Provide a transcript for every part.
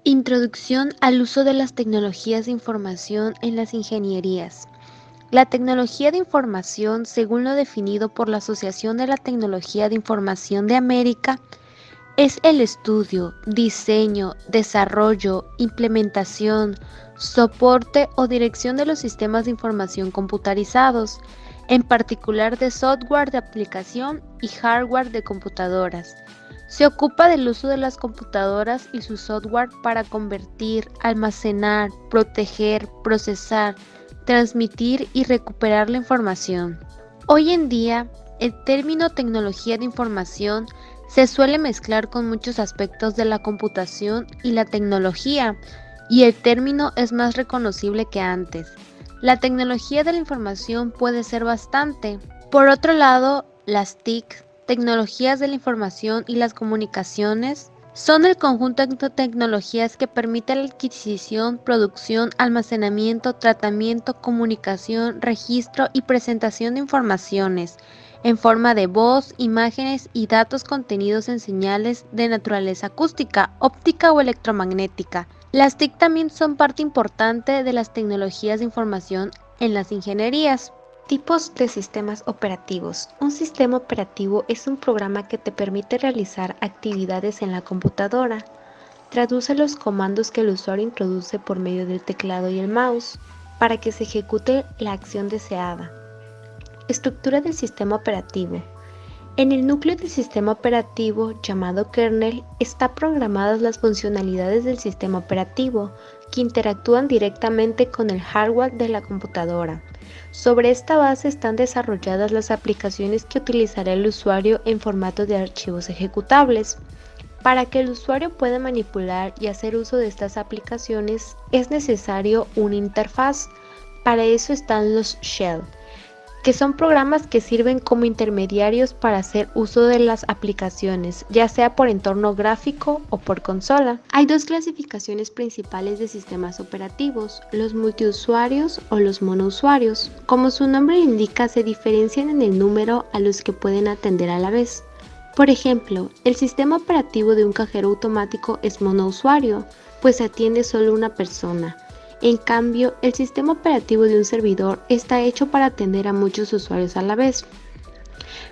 Introducción al uso de las tecnologías de información en las ingenierías. La tecnología de información, según lo definido por la Asociación de la Tecnología de Información de América, es el estudio, diseño, desarrollo, implementación, soporte o dirección de los sistemas de información computarizados, en particular de software de aplicación y hardware de computadoras. Se ocupa del uso de las computadoras y su software para convertir, almacenar, proteger, procesar, transmitir y recuperar la información. Hoy en día, el término tecnología de información se suele mezclar con muchos aspectos de la computación y la tecnología, y el término es más reconocible que antes. La tecnología de la información puede ser bastante. Por otro lado, las TIC, tecnologías de la información y las comunicaciones, son el conjunto de tecnologías que permite la adquisición, producción, almacenamiento, tratamiento, comunicación, registro y presentación de informaciones en forma de voz, imágenes y datos contenidos en señales de naturaleza acústica, óptica o electromagnética. Las TIC también son parte importante de las tecnologías de información en las ingenierías. Tipos de sistemas operativos. Un sistema operativo es un programa que te permite realizar actividades en la computadora. Traduce los comandos que el usuario introduce por medio del teclado y el mouse para que se ejecute la acción deseada. Estructura del sistema operativo. En el núcleo del sistema operativo, llamado kernel, están programadas las funcionalidades del sistema operativo, que interactúan directamente con el hardware de la computadora. Sobre esta base están desarrolladas las aplicaciones que utilizará el usuario en formato de archivos ejecutables. Para que el usuario pueda manipular y hacer uso de estas aplicaciones, es necesario una interfaz. Para eso están los shell, que son programas que sirven como intermediarios para hacer uso de las aplicaciones, ya sea por entorno gráfico o por consola. Hay dos clasificaciones principales de sistemas operativos, los multiusuarios o los monousuarios. Como su nombre indica, se diferencian en el número a los que pueden atender a la vez. Por ejemplo, el sistema operativo de un cajero automático es monousuario, pues atiende solo una persona. En cambio, el sistema operativo de un servidor está hecho para atender a muchos usuarios a la vez.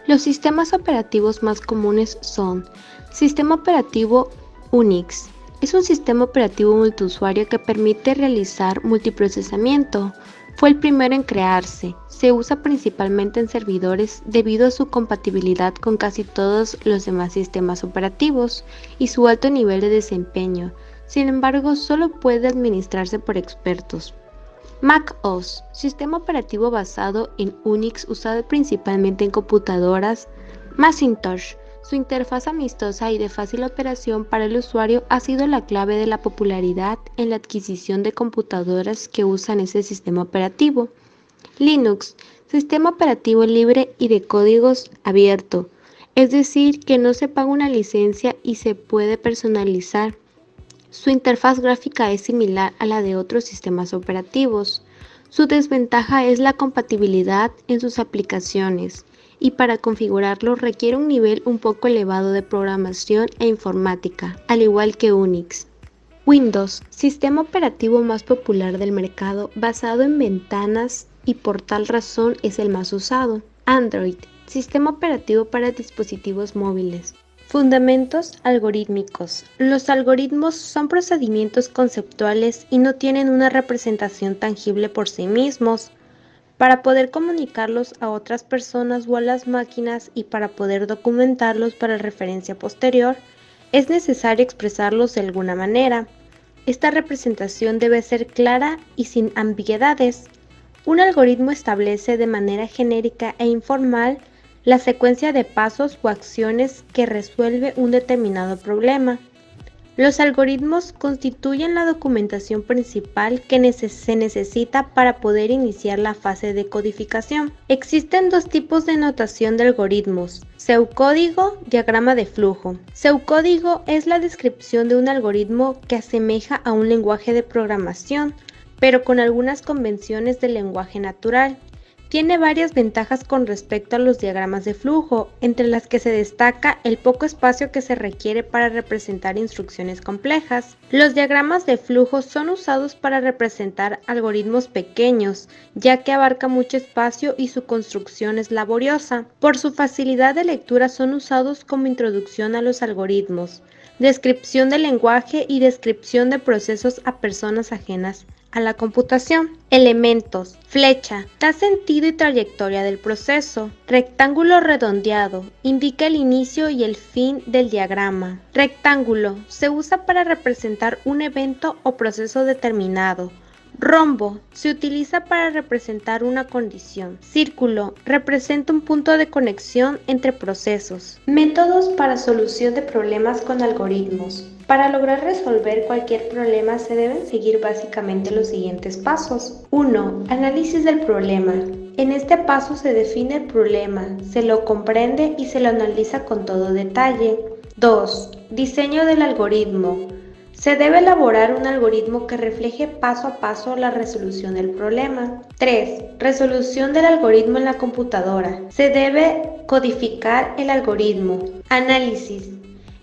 Los sistemas operativos más comunes son Sistema operativo Unix. Es un sistema operativo multiusuario que permite realizar multiprocesamiento. Fue el primero en crearse. Se usa principalmente en servidores debido a su compatibilidad con casi todos los demás sistemas operativos y su alto nivel de desempeño. Sin embargo, solo puede administrarse por expertos. Mac OS, sistema operativo basado en Unix usado principalmente en computadoras. Macintosh, su interfaz amistosa y de fácil operación para el usuario ha sido la clave de la popularidad en la adquisición de computadoras que usan ese sistema operativo. Linux, sistema operativo libre y de códigos abierto, es decir, que no se paga una licencia y se puede personalizar. Su interfaz gráfica es similar a la de otros sistemas operativos. Su desventaja es la compatibilidad en sus aplicaciones y para configurarlo requiere un nivel un poco elevado de programación e informática, al igual que Unix. Windows, sistema operativo más popular del mercado basado en ventanas y por tal razón es el más usado. Android, sistema operativo para dispositivos móviles. Fundamentos algorítmicos. Los algoritmos son procedimientos conceptuales y no tienen una representación tangible por sí mismos. Para poder comunicarlos a otras personas o a las máquinas y para poder documentarlos para referencia posterior, es necesario expresarlos de alguna manera. Esta representación debe ser clara y sin ambigüedades. Un algoritmo establece de manera genérica e informal la secuencia de pasos o acciones que resuelve un determinado problema. Los algoritmos constituyen la documentación principal que se necesita para poder iniciar la fase de codificación. Existen dos tipos de notación de algoritmos: pseudocódigo, diagrama de flujo. Pseudocódigo es la descripción de un algoritmo que asemeja a un lenguaje de programación, pero con algunas convenciones del lenguaje natural. Tiene varias ventajas con respecto a los diagramas de flujo, entre las que se destaca el poco espacio que se requiere para representar instrucciones complejas. Los diagramas de flujo son usados para representar algoritmos pequeños, ya que abarca mucho espacio y su construcción es laboriosa. Por su facilidad de lectura son usados como introducción a los algoritmos, descripción del lenguaje y descripción de procesos a personas ajenas a la computación. Elementos. Flecha. Da sentido y trayectoria del proceso. Rectángulo redondeado. Indica el inicio y el fin del diagrama. Rectángulo. Se usa para representar un evento o proceso determinado. Rombo. Se utiliza para representar una condición. Círculo. Representa un punto de conexión entre procesos. Métodos para solución de problemas con algoritmos. Para lograr resolver cualquier problema se deben seguir básicamente los siguientes pasos. 1. Análisis del problema. En este paso se define el problema, se lo comprende y se lo analiza con todo detalle. 2. Diseño del algoritmo. Se debe elaborar un algoritmo que refleje paso a paso la resolución del problema. 3. Resolución del algoritmo en la computadora. Se debe codificar el algoritmo. Análisis.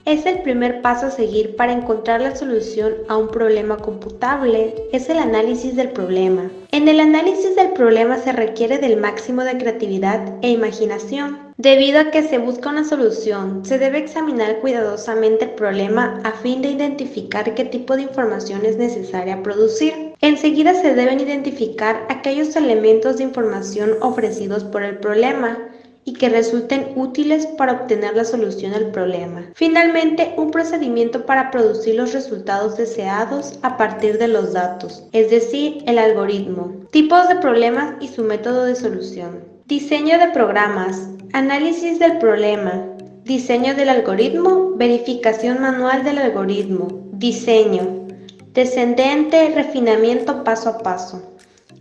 Es el primer paso a seguir para encontrar la solución a un problema computable. Es el análisis del problema. En el análisis del problema se requiere del máximo de creatividad e imaginación. Debido a que se busca una solución, se debe examinar cuidadosamente el problema a fin de identificar qué tipo de información es necesaria producir. Enseguida se deben identificar aquellos elementos de información ofrecidos por el problema y que resulten útiles para obtener la solución al problema. Finalmente, un procedimiento para producir los resultados deseados a partir de los datos, es decir, el algoritmo. Tipos de problemas y su método de solución. Diseño de programas, análisis del problema, diseño del algoritmo, verificación manual del algoritmo, diseño, descendente, refinamiento paso a paso.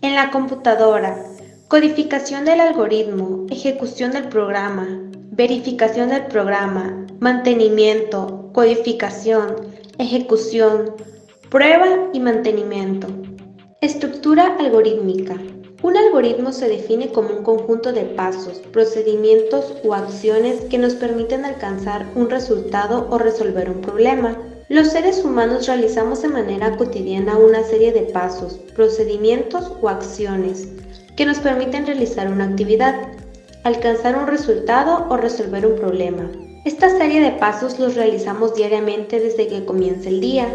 En la computadora, codificación del algoritmo, ejecución del programa, verificación del programa, mantenimiento, codificación, ejecución, prueba y mantenimiento. Estructura algorítmica. Un algoritmo se define como un conjunto de pasos, procedimientos o acciones que nos permiten alcanzar un resultado o resolver un problema. Los seres humanos realizamos de manera cotidiana una serie de pasos, procedimientos o acciones que nos permiten realizar una actividad, alcanzar un resultado o resolver un problema. Esta serie de pasos los realizamos diariamente desde que comienza el día.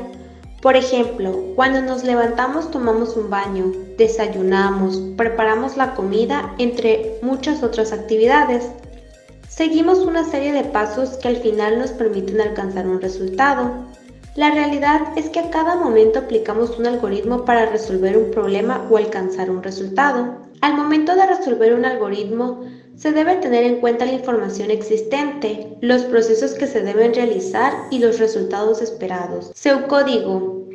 Por ejemplo, cuando nos levantamos tomamos un baño, desayunamos, preparamos la comida, entre muchas otras actividades. Seguimos una serie de pasos que al final nos permiten alcanzar un resultado. La realidad es que a cada momento aplicamos un algoritmo para resolver un problema o alcanzar un resultado. Al momento de resolver un algoritmo, se debe tener en cuenta la información existente, los procesos que se deben realizar y los resultados esperados. Pseudocódigo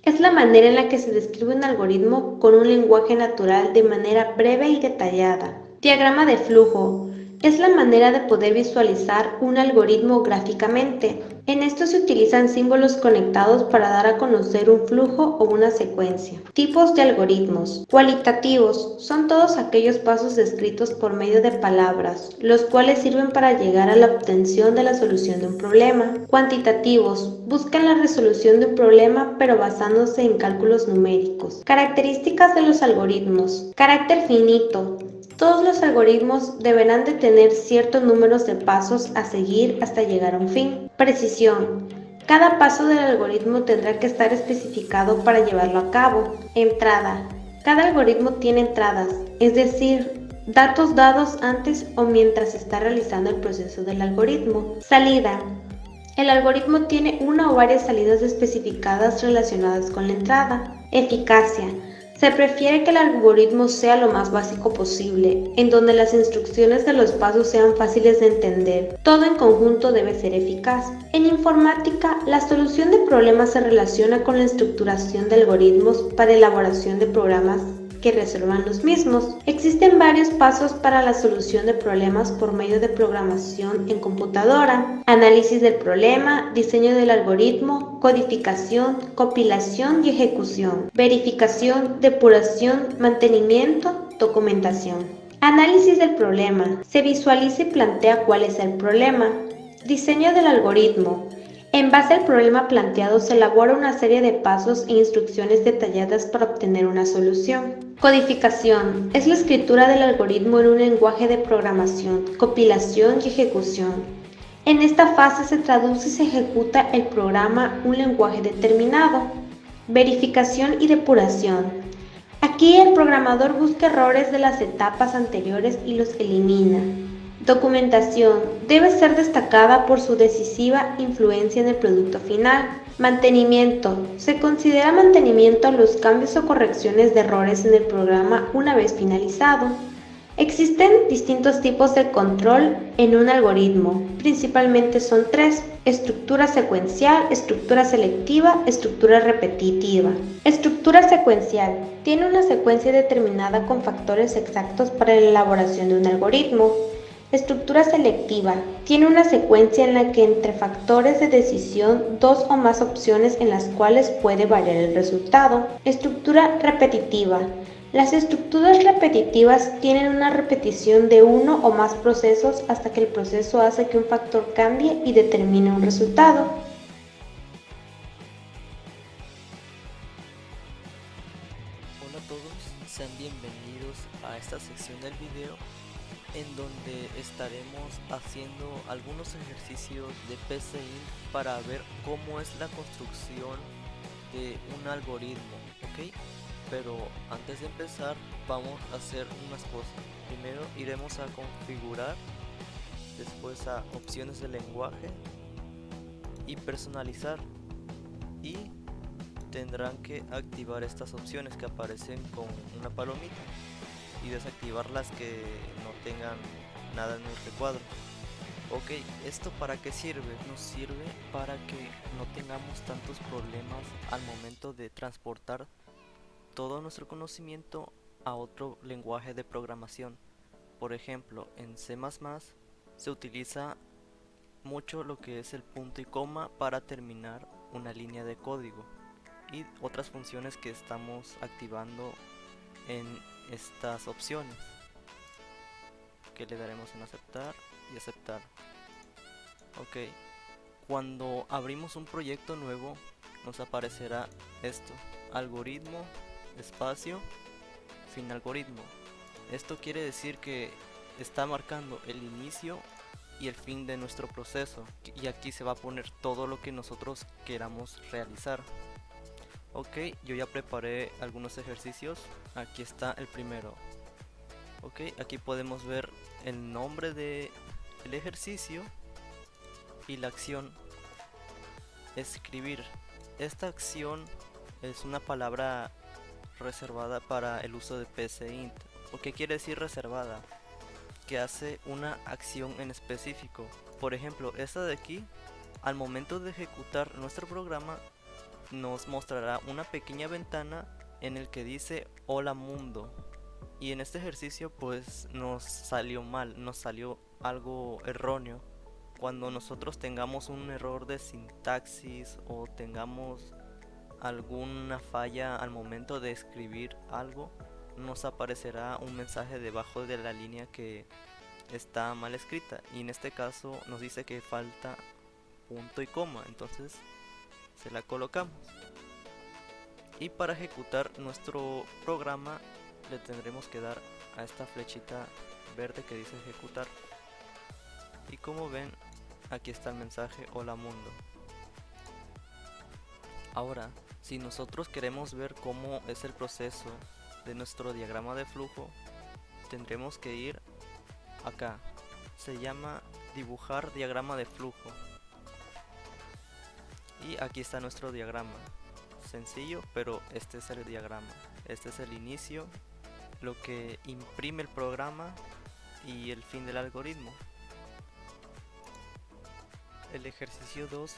es la manera en la que se describe un algoritmo con un lenguaje natural de manera breve y detallada. Diagrama de flujo es la manera de poder visualizar un algoritmo gráficamente. En esto se utilizan símbolos conectados para dar a conocer un flujo o una secuencia. Tipos de algoritmos. Cualitativos son todos aquellos pasos descritos por medio de palabras, los cuales sirven para llegar a la obtención de la solución de un problema. Cuantitativos buscan la resolución de un problema pero basándose en cálculos numéricos. Características de los algoritmos. Carácter finito. Todos los algoritmos deberán de tener ciertos números de pasos a seguir hasta llegar a un fin. Precisión. Cada paso del algoritmo tendrá que estar especificado para llevarlo a cabo. Entrada. Cada algoritmo tiene entradas, es decir, datos dados antes o mientras se está realizando el proceso del algoritmo. Salida. El algoritmo tiene una o varias salidas especificadas relacionadas con la entrada. Eficacia. Se prefiere que el algoritmo sea lo más básico posible, en donde las instrucciones de los pasos sean fáciles de entender. Todo en conjunto debe ser eficaz. En informática, la solución de problemas se relaciona con la estructuración de algoritmos para elaboración de programas que resuelvan los mismos. Existen varios pasos para la solución de problemas por medio de programación en computadora: análisis del problema, diseño del algoritmo, codificación, compilación y ejecución, verificación, depuración, mantenimiento, documentación. Análisis del problema. Se visualiza y plantea cuál es el problema. Diseño del algoritmo. En base al problema planteado se elabora una serie de pasos e instrucciones detalladas para obtener una solución. Codificación. Es la escritura del algoritmo en un lenguaje de programación, compilación y ejecución. En esta fase se traduce y se ejecuta el programa un lenguaje determinado. Verificación y depuración. Aquí el programador busca errores de las etapas anteriores y los elimina. Documentación. Debe ser destacada por su decisiva influencia en el producto final. Mantenimiento. Se considera mantenimiento a los cambios o correcciones de errores en el programa una vez finalizado. Existen distintos tipos de control en un algoritmo. Principalmente son tres: estructura secuencial, estructura selectiva, estructura repetitiva. Estructura secuencial. Tiene una secuencia determinada con factores exactos para la elaboración de un algoritmo. Estructura selectiva. Tiene una secuencia en la que entre factores de decisión dos o más opciones en las cuales puede variar el resultado. Estructura repetitiva. Las estructuras repetitivas tienen una repetición de uno o más procesos hasta que el proceso hace que un factor cambie y determine un resultado. Hola a todos, sean bienvenidos a esta sección del video en donde estaremos haciendo algunos ejercicios de PCInt para ver cómo es la construcción de un algoritmo, ¿ok? Pero antes de empezar vamos a hacer unas cosas. Primero iremos a configurar, después a opciones de lenguaje y personalizar, y tendrán que activar estas opciones que aparecen con una palomita y desactivar las que no tengan nada en el recuadro. Ok, ¿esto para qué sirve? Nos sirve para que no tengamos tantos problemas al momento de transportar todo nuestro conocimiento a otro lenguaje de programación. Por ejemplo, en C++ se utiliza mucho lo que es el punto y coma para terminar una línea de código y otras funciones que estamos activando en estas opciones, que le daremos en aceptar y aceptar. Ok, cuando abrimos un proyecto nuevo nos aparecerá esto: algoritmo, espacio, fin algoritmo. Esto quiere decir que está marcando el inicio y el fin de nuestro proceso, y aquí se va a poner todo lo que nosotros queramos realizar. Ok, yo ya preparé algunos ejercicios. Aquí está el primero. Ok, aquí podemos ver el nombre del ejercicio y la acción: escribir. Esta acción es una palabra reservada para el uso de PCInt. ¿O qué quiere decir reservada? Que hace una acción en específico. Por ejemplo, esta de aquí, al momento de ejecutar nuestro programa, nos mostrará una pequeña ventana en el que dice hola mundo, y en este ejercicio pues nos salió mal, nos salió algo erróneo. Cuando nosotros tengamos un error de sintaxis o tengamos alguna falla al momento de escribir algo, nos aparecerá un mensaje debajo de la línea que está mal escrita, y en este caso nos dice que falta punto y coma, entonces se la colocamos. Y para ejecutar nuestro programa le tendremos que dar a esta flechita verde que dice ejecutar, y como ven, aquí está el mensaje hola mundo. Ahora, si nosotros queremos ver cómo es el proceso de nuestro diagrama de flujo, tendremos que ir acá. Se llama dibujar diagrama de flujo, y aquí está nuestro diagrama. Sencillo, pero este es el diagrama. Este es el inicio, lo que imprime el programa, y el fin del algoritmo. El ejercicio 2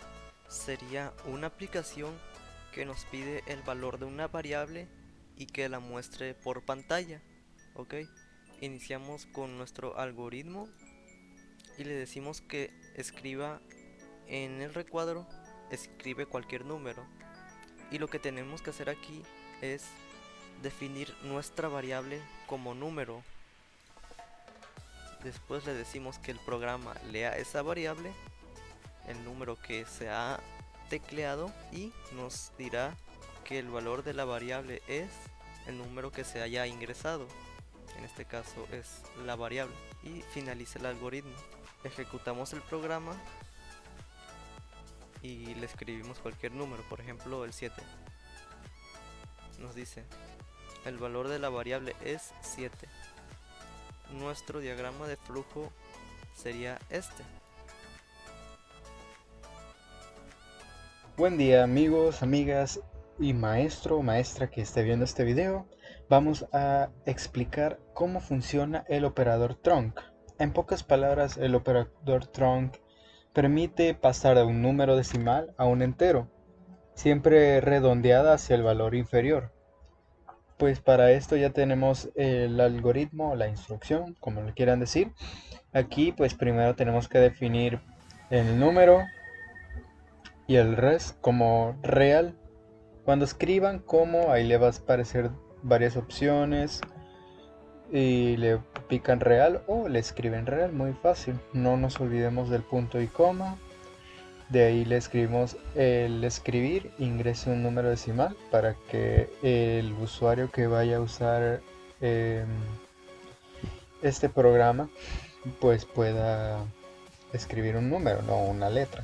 sería una aplicación que nos pide el valor de una variable y que la muestre por pantalla. Ok, iniciamos con nuestro algoritmo y le decimos que escriba en el recuadro, escribe cualquier número, y lo que tenemos que hacer aquí es definir nuestra variable como número. Después le decimos que el programa lea esa variable, el número que se ha tecleado, y nos dirá que el valor de la variable es el número que se haya ingresado. En este caso es la variable, y finaliza el algoritmo. Ejecutamos el programa y le escribimos cualquier número, por ejemplo el 7. Nos dice el valor de la variable es 7. Nuestro diagrama de flujo sería este. Buen día amigos, amigas y maestro o maestra que esté viendo este video. Vamos a explicar cómo funciona el operador trunc. En pocas palabras, el operador trunc permite pasar de un número decimal a un entero, siempre redondeada hacia el valor inferior. Pues para esto ya tenemos el algoritmo, la instrucción, como le quieran decir. Aquí pues primero tenemos que definir el número y el res como real. Cuando escriban como, ahí le va a aparecer varias opciones y le pican real o le escriben real, muy fácil. No nos olvidemos del punto y coma. De ahí le escribimos el escribir, ingrese un número decimal para que el usuario que vaya a usar este programa pues pueda escribir un número, no una letra.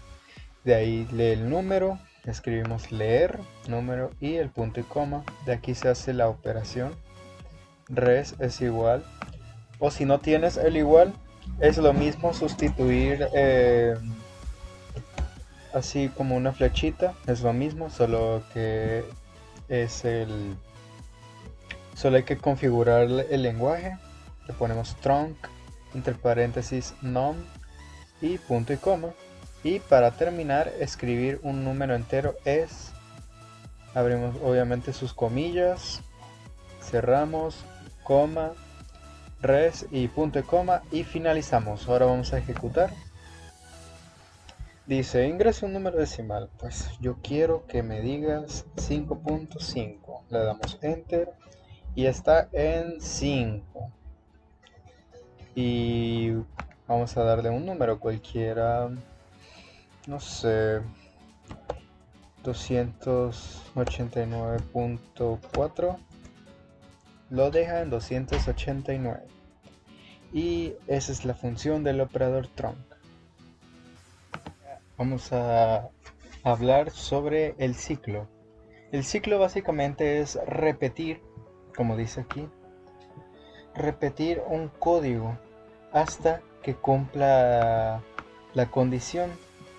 De ahí lee el número, escribimos leer, número y el punto y coma. De aquí se hace la operación. Res es igual. O si no tienes el igual, es lo mismo sustituir así como una flechita. Es lo mismo, solo que es solo hay que configurar el lenguaje. Le ponemos trunc, entre paréntesis num y punto y coma. Y para terminar, escribir un número entero es, abrimos obviamente sus comillas, cerramos, coma, res y punto y coma y finalizamos. Ahora vamos a ejecutar. Dice, ingresa un número decimal. Pues yo quiero que me digas 5.5. Le damos enter y está en 5. Y vamos a darle un número cualquiera. No sé, 289.4, lo deja en 289 y esa es la función del operador trunc. Vamos a hablar sobre el ciclo. El ciclo básicamente es repetir, como dice aquí, repetir un código hasta que cumpla la condición,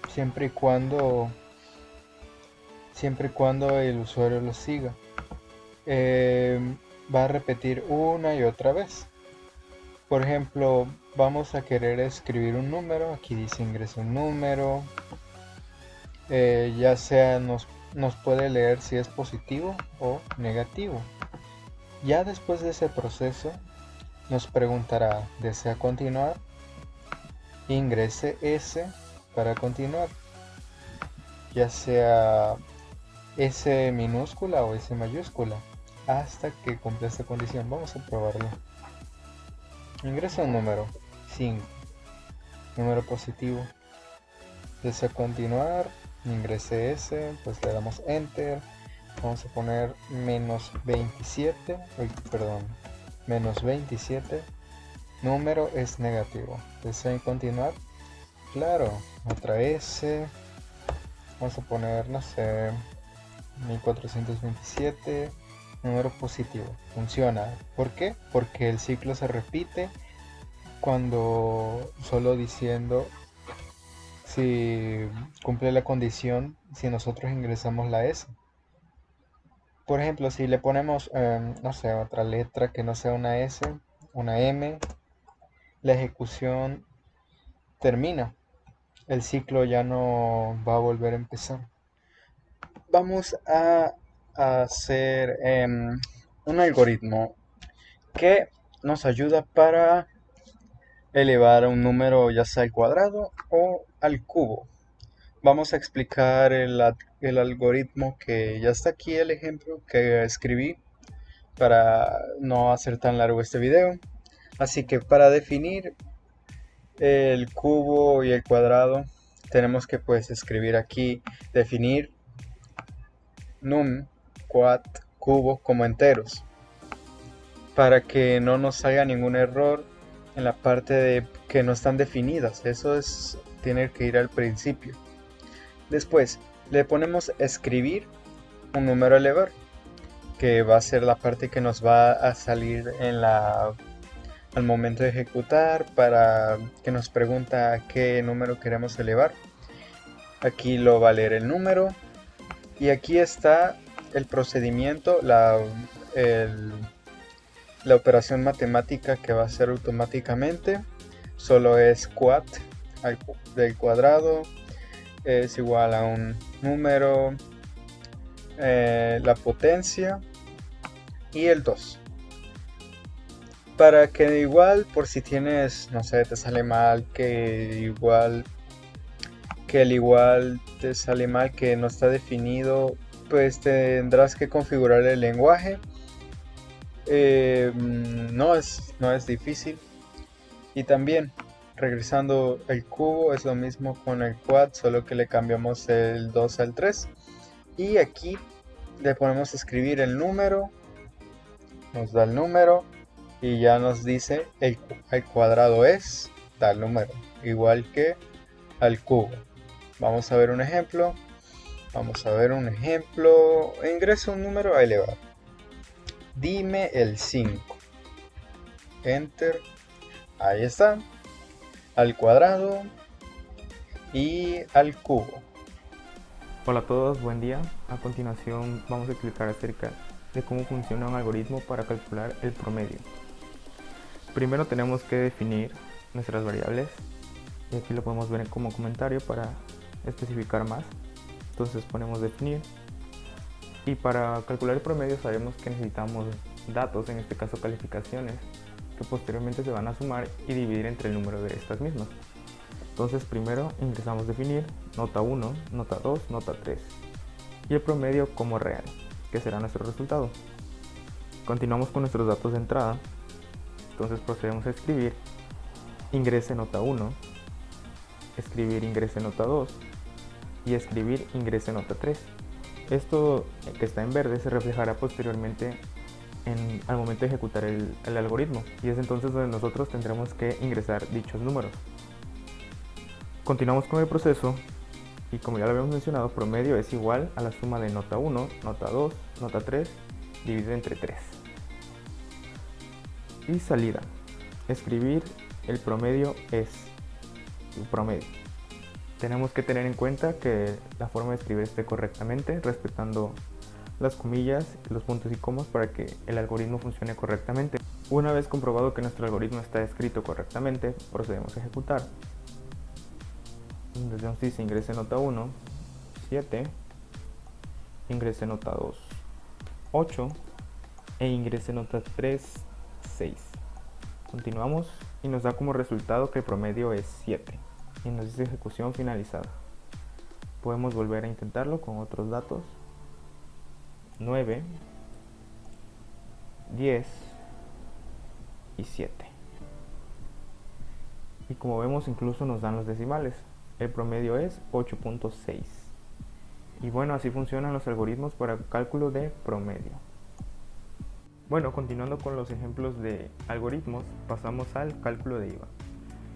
siempre y cuando el usuario lo siga. Va a repetir una y otra vez. Por ejemplo, vamos a querer escribir un número. Aquí dice ingresa un número. Ya sea nos puede leer si es positivo o negativo. Ya después de ese proceso nos preguntará, ¿desea continuar? Ingrese S para continuar, ya sea S minúscula o S mayúscula, hasta que cumpla esta condición. Vamos a probarlo. Ingresa un número 5, número positivo. Desea continuar, ingrese S, pues le damos enter. Vamos a poner menos 27, menos 27. Número es negativo. ¿Desea continuar? Claro, otra S. Vamos a poner, no sé, 1427. Número positivo. Funciona. ¿Por qué? Porque el ciclo se repite cuando solo diciendo si cumple la condición, si nosotros ingresamos la S. Por ejemplo, si le ponemos, no sé, otra letra que no sea una S, una M, la ejecución termina. El ciclo ya no va a volver a empezar. Vamos a hacer un algoritmo que nos ayuda para elevar un número ya sea al cuadrado o al cubo. Vamos a explicar el algoritmo que ya está aquí, el ejemplo que escribí para no hacer tan largo este video. Así que para definir el cubo y el cuadrado, tenemos que pues escribir aquí, definir num, quad, cubo como enteros, para que no nos salga ningún error en la parte de que no están definidas. Eso es tener que ir al principio. Después le ponemos escribir un número a elevar, que va a ser la parte que nos va a salir al momento de ejecutar, para que nos pregunta qué número queremos elevar. Aquí lo va a leer el número, y aquí está el procedimiento, la operación matemática que va a hacer automáticamente. Solo es quad del cuadrado es igual a un número, la potencia y el 2. Para que igual, por si tienes, no sé, te sale mal, que el igual te sale mal, que no está definido, pues tendrás que configurar el lenguaje. No es difícil. Y también, regresando el cubo, es lo mismo con el quad, solo que le cambiamos el 2 al 3. Y aquí le ponemos escribir el número, nos da el número y ya nos dice el cuadrado es tal número, igual que al cubo. Vamos a ver un ejemplo. Ingresa un número a elevar. Dime el 5. Enter. Ahí está. Al cuadrado y al cubo. Hola a todos, buen día. A continuación vamos a explicar acerca de cómo funciona un algoritmo para calcular el promedio. Primero tenemos que definir nuestras variables, y aquí lo podemos ver como comentario para especificar más. Entonces ponemos definir, y para calcular el promedio sabemos que necesitamos datos, en este caso calificaciones, que posteriormente se van a sumar y dividir entre el número de estas mismas. Entonces primero ingresamos definir, nota 1, nota 2, nota 3 y el promedio como real, que será nuestro resultado. Continuamos con nuestros datos de entrada, entonces procedemos a escribir ingrese nota 1, escribir ingrese nota 2 y escribir ingrese nota 3. Esto que está en verde se reflejará posteriormente al momento de ejecutar el algoritmo, y es entonces donde nosotros tendremos que ingresar dichos números. Continuamos con el proceso y, como ya lo habíamos mencionado, promedio es igual a la suma de nota 1, nota 2, nota 3 dividido entre 3. Y salida. Escribir el promedio es el promedio. Tenemos que tener en cuenta que la forma de escribir esté correctamente, respetando las comillas, los puntos y comas, para que el algoritmo funcione correctamente. Una vez comprobado que nuestro algoritmo está escrito correctamente, procedemos a ejecutar. Entonces nos dice ingrese nota 1, 7, ingrese nota 2, 8 e ingrese nota 3, 6. Continuamos y nos da como resultado que el promedio es 7 y nos dice ejecución finalizada. Podemos volver a intentarlo con otros datos. 9, 10 y 7. Y como vemos, incluso nos dan los decimales. El promedio es 8.6. Y bueno, así funcionan los algoritmos para el cálculo de promedio. Bueno, continuando con los ejemplos de algoritmos, pasamos al cálculo de IVA.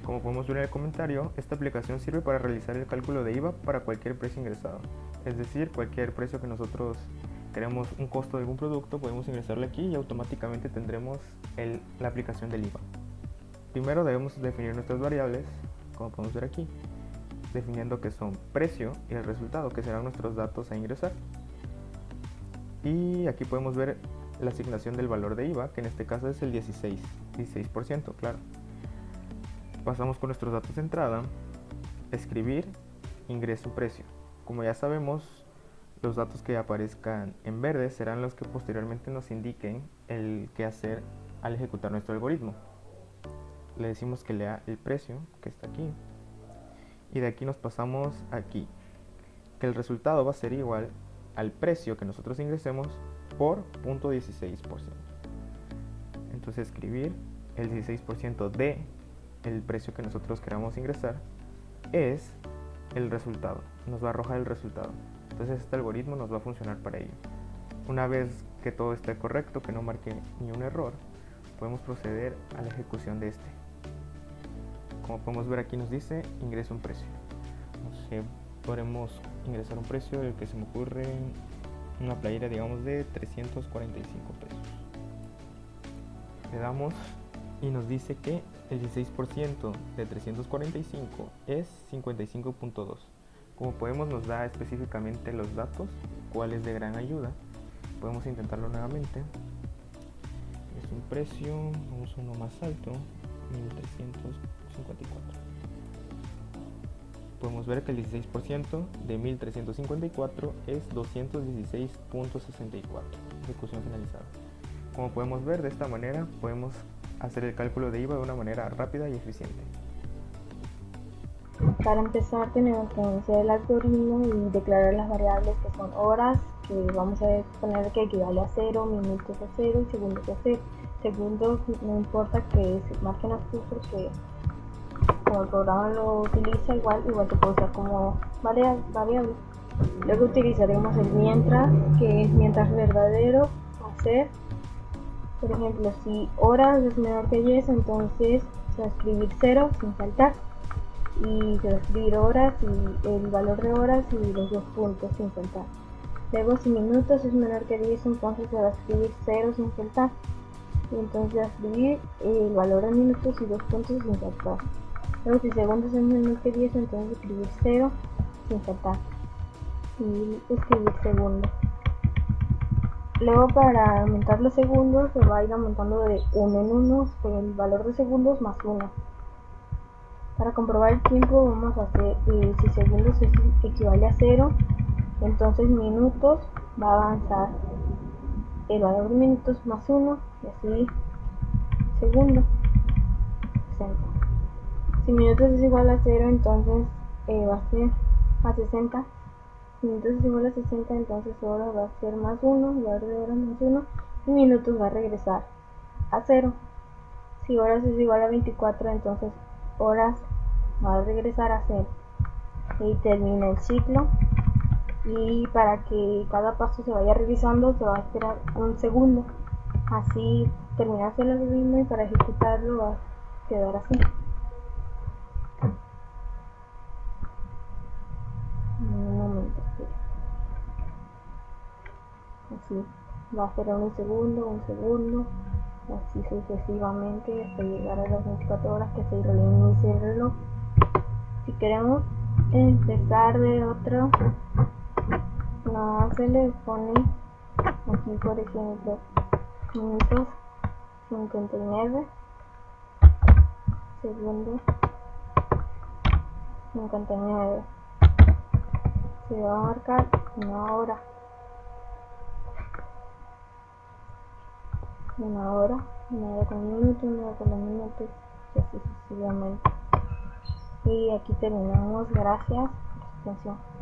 Como podemos ver en el comentario, esta aplicación sirve para realizar el cálculo de IVA para cualquier precio ingresado. Es decir, cualquier precio que nosotros queremos un costo de algún producto, podemos ingresarlo aquí y automáticamente tendremos la aplicación del IVA. Primero debemos definir nuestras variables, como podemos ver aquí, definiendo que son precio y el resultado, que serán nuestros datos a ingresar. Y aquí podemos ver la asignación del valor de IVA, que en este caso es el 16%, claro. Pasamos con nuestros datos de entrada, escribir, ingreso, precio. Como ya sabemos, los datos que aparezcan en verde serán los que posteriormente nos indiquen el qué hacer al ejecutar nuestro algoritmo. Le decimos que lea el precio, que está aquí, y de aquí nos pasamos aquí, que el resultado va a ser igual al precio que nosotros ingresemos por 0.16%. Entonces escribir el 16% de el precio que nosotros queramos ingresar es el resultado, nos va a arrojar el resultado. Entonces este algoritmo nos va a funcionar para ello. Una vez que todo esté correcto, que no marque ni un error, podemos proceder a la ejecución de este. Como podemos ver, aquí nos dice ingresa un precio. Podremos ingresar un precio, el que se me ocurre, una playera, digamos, de 345 pesos. Le damos y nos dice que el 16% de 345 es 55.2. Como podemos, nos da específicamente los datos, cuál es de gran ayuda. Podemos intentarlo nuevamente. Es un precio, vamos a uno más alto, 1354. Podemos ver que el 16% de 1354 es 216.64. Ejecución finalizada. Como podemos ver, de esta manera podemos hacer el cálculo de IVA de una manera rápida y eficiente. Para empezar tenemos que iniciar el algoritmo y declarar las variables que son horas, que vamos a poner que equivale a 0, minutos a 0 y segundos a 0. Segundos no importa que se marquen así porque como el programa lo utiliza igual se puede usar como variable. Luego utilizaremos el mientras, que es mientras verdadero, hacer. Por ejemplo, si horas es menor que 10, entonces se va a escribir 0 sin saltar. Y se va a escribir horas y el valor de horas y los dos puntos sin saltar. Luego si minutos es menor que 10, entonces se va a escribir 0 sin saltar. Y entonces se va a escribir el valor de minutos y dos puntos sin saltar. Luego si segundos es menor que 10, entonces escribir 0 sin saltar y escribir segundo. Luego para aumentar los segundos se va a ir aumentando de 1 en 1 el valor de segundos más 1. Para comprobar el tiempo vamos a hacer, si segundos equivale a 0, entonces minutos va a avanzar el valor de minutos más 1 y así segundo, 60. Si minutos es igual a 0, entonces va a ser a 60. Si minutos es igual a 60, entonces horas va a ser más 1, valor de horas más 1 y minutos va a regresar a 0. Si horas es igual a 24, entonces horas va a regresar a 0 y termina el ciclo. Y para que cada paso se vaya realizando se va a esperar un segundo, así terminarse el algoritmo y para ejecutarlo va a quedar así. Un momento, así va a esperar un segundo, así sucesivamente hasta llegar a las 24 horas que se reinicie el reloj. Si queremos empezar de otro, no se le pone aquí, por ejemplo, minutos 59, segundos 59. Se va a marcar una hora, una hora con minutos, una hora con los minutos, y así sucesivamente. Y aquí terminamos. Gracias por su atención.